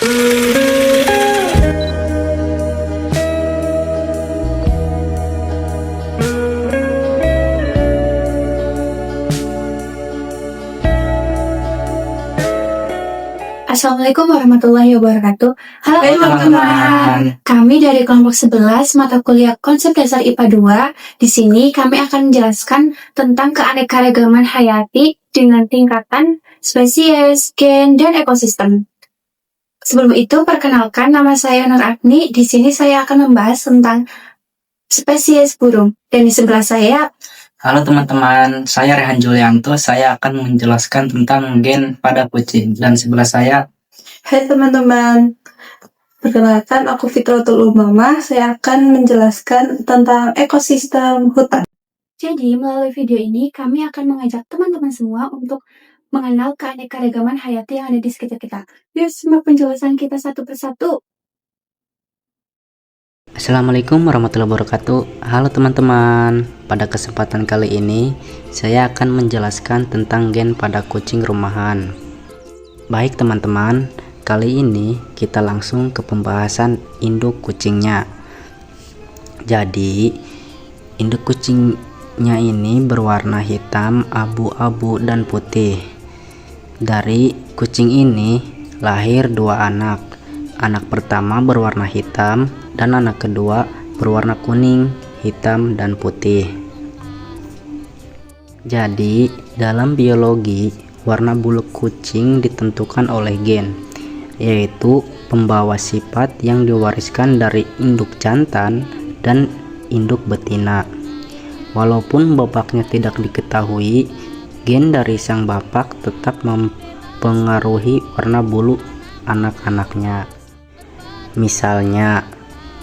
Assalamualaikum warahmatullahi wabarakatuh. Halo Hai teman-teman. Kami dari kelompok 11 mata kuliah Konsep Dasar IPA 2. Di sini kami akan menjelaskan tentang keanekaragaman hayati dengan tingkatan spesies, gen, dan ekosistem. Sebelum itu, perkenalkan nama saya Nur Agni. Di sini saya akan membahas tentang spesies burung. Dan di sebelah saya Halo teman-teman, saya Rehan Julianto. Saya akan menjelaskan tentang gen pada kucing. Dan sebelah saya, Hai teman-teman, perkenalkan aku Fitratul Umamah. Saya akan menjelaskan tentang ekosistem hutan. Jadi, melalui video ini, kami akan mengajak teman-teman semua untuk mengenal keanekaragaman hayati yang ada di sekitar kita. Yuk, simak penjelasan kita satu persatu. Assalamualaikum warahmatullahi wabarakatuh. Halo teman-teman, pada kesempatan kali ini saya akan menjelaskan tentang gen pada kucing rumahan. Baik teman-teman, kali ini kita langsung ke pembahasan induk kucingnya. Jadi, induk kucingnya ini berwarna hitam, abu-abu, dan putih. Dari kucing ini lahir dua anak. Anak pertama berwarna hitam dan anak kedua berwarna kuning, hitam, dan putih. Jadi, dalam biologi, warna bulu kucing ditentukan oleh gen, yaitu pembawa sifat yang diwariskan dari induk jantan dan induk betina. Walaupun bapaknya tidak diketahui, gen dari sang bapak tetap mempengaruhi warna bulu anak-anaknya. Misalnya,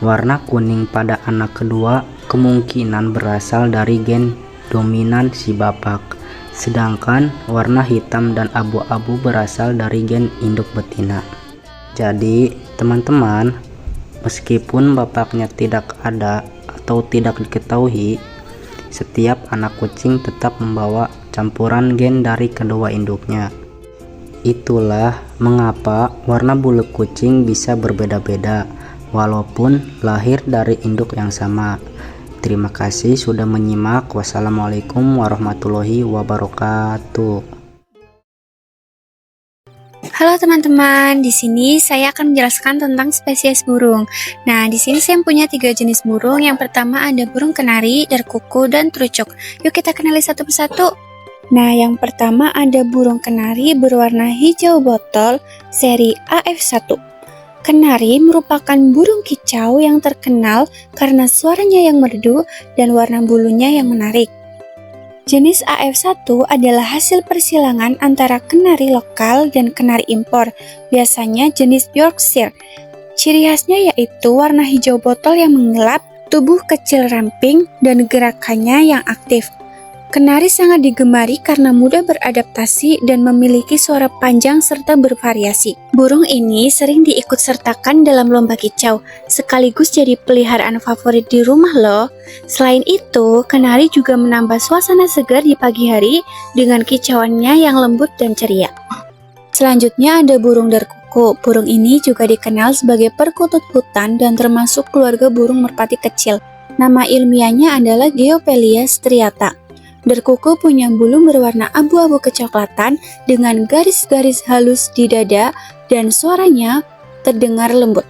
warna kuning pada anak kedua kemungkinan berasal dari gen dominan si bapak, sedangkan warna hitam dan abu-abu berasal dari gen induk betina. Jadi, teman-teman, meskipun bapaknya tidak ada atau tidak diketahui, setiap anak kucing tetap membawa campuran gen dari kedua induknya. Itulah mengapa warna bulu kucing bisa berbeda-beda walaupun lahir dari induk yang sama. Terima kasih sudah menyimak. Wassalamualaikum warahmatullahi wabarakatuh. Halo teman-teman, di sini saya akan menjelaskan tentang spesies burung. Nah, di sini saya punya 3 jenis burung. Yang pertama ada burung kenari, darkuku, dan trucuk. Yuk kita kenali satu persatu. Nah, yang pertama ada burung kenari berwarna hijau botol seri AF1. Kenari merupakan burung kicau yang terkenal karena suaranya yang merdu dan warna bulunya yang menarik. Jenis AF1 adalah hasil persilangan antara kenari lokal dan kenari impor, biasanya jenis Yorkshire. Ciri khasnya yaitu warna hijau botol yang menggelap, tubuh kecil ramping, dan gerakannya yang aktif. Kenari sangat digemari karena mudah beradaptasi dan memiliki suara panjang serta bervariasi. Burung ini sering diikutsertakan dalam lomba kicau, sekaligus jadi peliharaan favorit di rumah loh. Selain itu, kenari juga menambah suasana segar di pagi hari dengan kicauannya yang lembut dan ceria. Selanjutnya ada burung darkuku. Burung ini juga dikenal sebagai perkutut hutan dan termasuk keluarga burung merpati kecil. Nama ilmiahnya adalah Geopelia striata. Darkuku punya bulu berwarna abu-abu kecoklatan dengan garis-garis halus di dada dan suaranya terdengar lembut.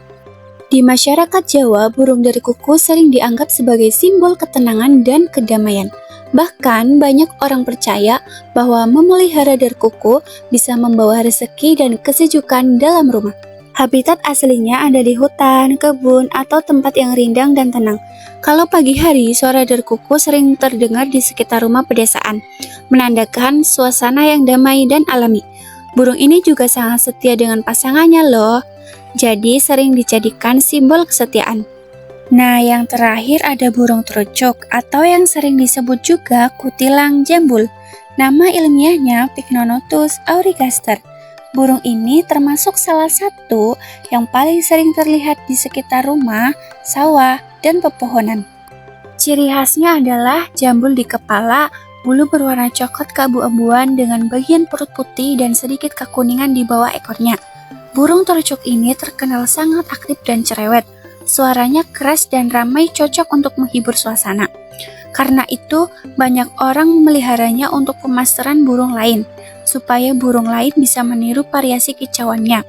Di masyarakat Jawa, burung darkuku sering dianggap sebagai simbol ketenangan dan kedamaian. Bahkan banyak orang percaya bahwa memelihara darkuku bisa membawa rezeki dan kesejukan dalam rumah. Habitat aslinya ada di hutan, kebun, atau tempat yang rindang dan tenang. Kalau pagi hari, suara darkuku sering terdengar di sekitar rumah pedesaan, menandakan suasana yang damai dan alami. Burung ini juga sangat setia dengan pasangannya loh, jadi sering dijadikan simbol kesetiaan. Nah, yang terakhir ada burung trucuk atau yang sering disebut juga kutilang jambul. Nama ilmiahnya Pycnonotus aurigaster. Burung ini termasuk salah satu yang paling sering terlihat di sekitar rumah, sawah, dan pepohonan. Ciri khasnya adalah jambul di kepala, bulu berwarna coklat keabu-abuan dengan bagian perut putih dan sedikit kekuningan di bawah ekornya. Burung terucuk ini terkenal sangat aktif dan cerewet. Suaranya keras dan ramai, cocok untuk menghibur suasana. Karena itu, banyak orang memeliharanya untuk pemasaran burung lain, supaya burung lain bisa meniru variasi kicauannya.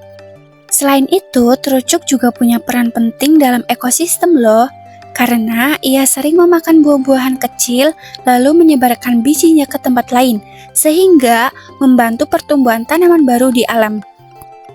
Selain itu, terucuk juga punya peran penting dalam ekosistem loh, karena ia sering memakan buah-buahan kecil lalu menyebarkan bijinya ke tempat lain, sehingga membantu pertumbuhan tanaman baru di alam.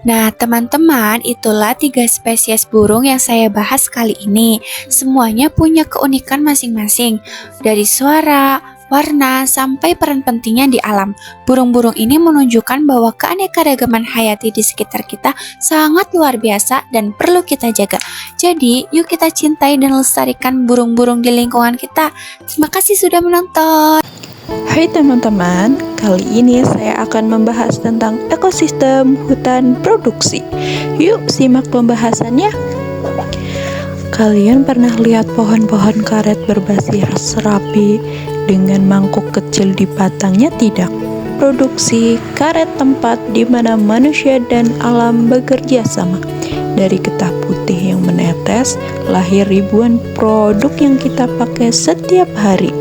Nah, teman-teman, itulah 3 spesies burung yang saya bahas kali ini. Semuanya punya keunikan masing-masing, dari suara, warna, sampai peran pentingnya di alam. Burung-burung ini menunjukkan bahwa keanekaragaman hayati di sekitar kita sangat luar biasa dan perlu kita jaga. Jadi, yuk kita cintai dan lestarikan burung-burung di lingkungan kita. Terima kasih sudah menonton. Hai teman-teman, kali ini saya akan membahas tentang ekosistem hutan produksi. Yuk simak pembahasannya. Kalian pernah lihat pohon-pohon karet berbasis rapi dengan mangkuk kecil di batangnya tidak? Produksi karet tempat di mana manusia dan alam bekerja sama. Dari getah putih yang menetes, lahir ribuan produk yang kita pakai setiap hari.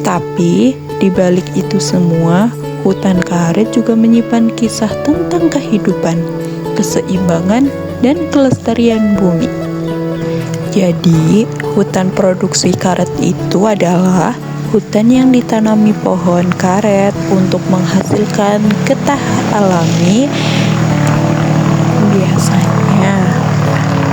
Tapi di balik itu semua, hutan karet juga menyimpan kisah tentang kehidupan, keseimbangan, dan kelestarian bumi. Jadi, hutan produksi karet itu adalah hutan yang ditanami pohon karet untuk menghasilkan getah alami. Biasanya,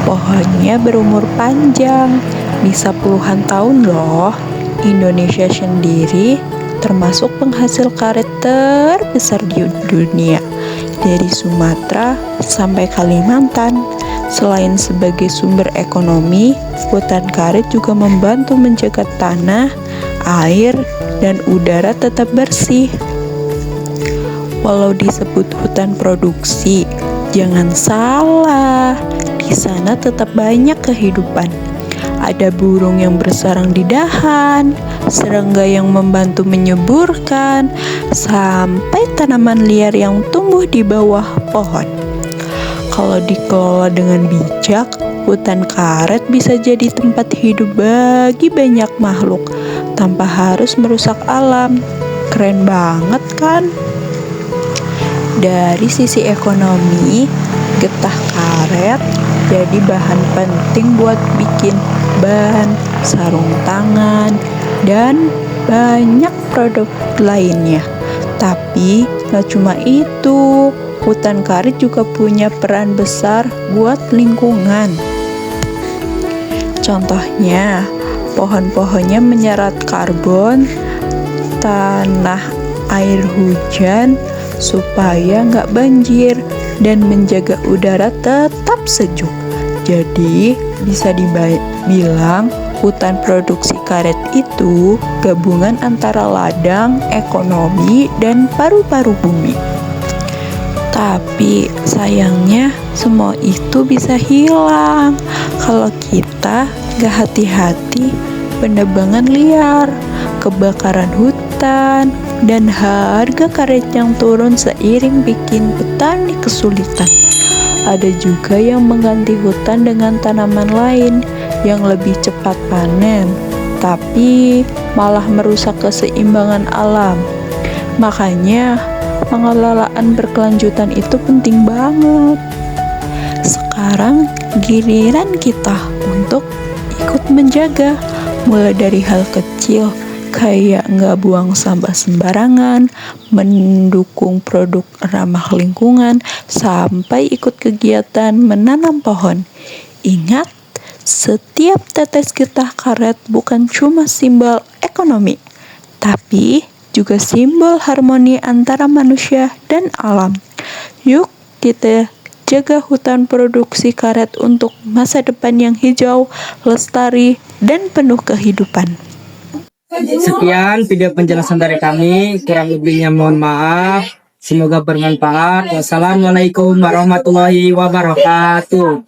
pohonnya berumur panjang, bisa puluhan tahun loh. Indonesia sendiri termasuk penghasil karet terbesar di dunia, dari Sumatera sampai Kalimantan. Selain sebagai sumber ekonomi, hutan karet juga membantu menjaga tanah, air, dan udara tetap bersih. Walau disebut hutan produksi, jangan salah, di sana tetap banyak kehidupan. Ada burung yang bersarang di dahan, serangga yang membantu menyuburkan, sampai tanaman liar yang tumbuh di bawah pohon. Kalau dikelola dengan bijak, hutan karet bisa jadi tempat hidup bagi banyak makhluk tanpa harus merusak alam. Keren banget kan? Dari sisi ekonomi, getah karet jadi bahan penting buat bikin ban, sarung tangan, dan banyak produk lainnya. Tapi gak cuma itu, hutan karet juga punya peran besar buat lingkungan. Contohnya, pohon-pohonnya menyerap karbon, tanah air hujan supaya nggak banjir, dan menjaga udara tetap sejuk. Jadi, bisa dibilang hutan produksi karet itu gabungan antara ladang, ekonomi, dan paru-paru bumi. Tapi sayangnya semua itu bisa hilang kalau kita gak hati-hati. Penebangan liar, kebakaran hutan, dan harga karet yang turun seiring bikin petani kesulitan. Ada juga yang mengganti hutan dengan tanaman lain yang lebih cepat panen, tapi malah merusak keseimbangan alam. Makanya pengelolaan berkelanjutan itu penting banget. Sekarang giliran kita untuk ikut menjaga, mulai dari hal kecil kayak nggak buang sampah sembarangan, mendukung produk ramah lingkungan, sampai ikut kegiatan menanam pohon. Ingat, setiap tetes getah karet bukan cuma simbol ekonomi, tapi juga simbol harmoni antara manusia dan alam. Yuk kita jaga hutan produksi karet untuk masa depan yang hijau, lestari, dan penuh kehidupan. Sekian video penjelasan dari kami, kurang lebihnya mohon maaf. Semoga bermanfaat. Wassalamualaikum warahmatullahi wabarakatuh.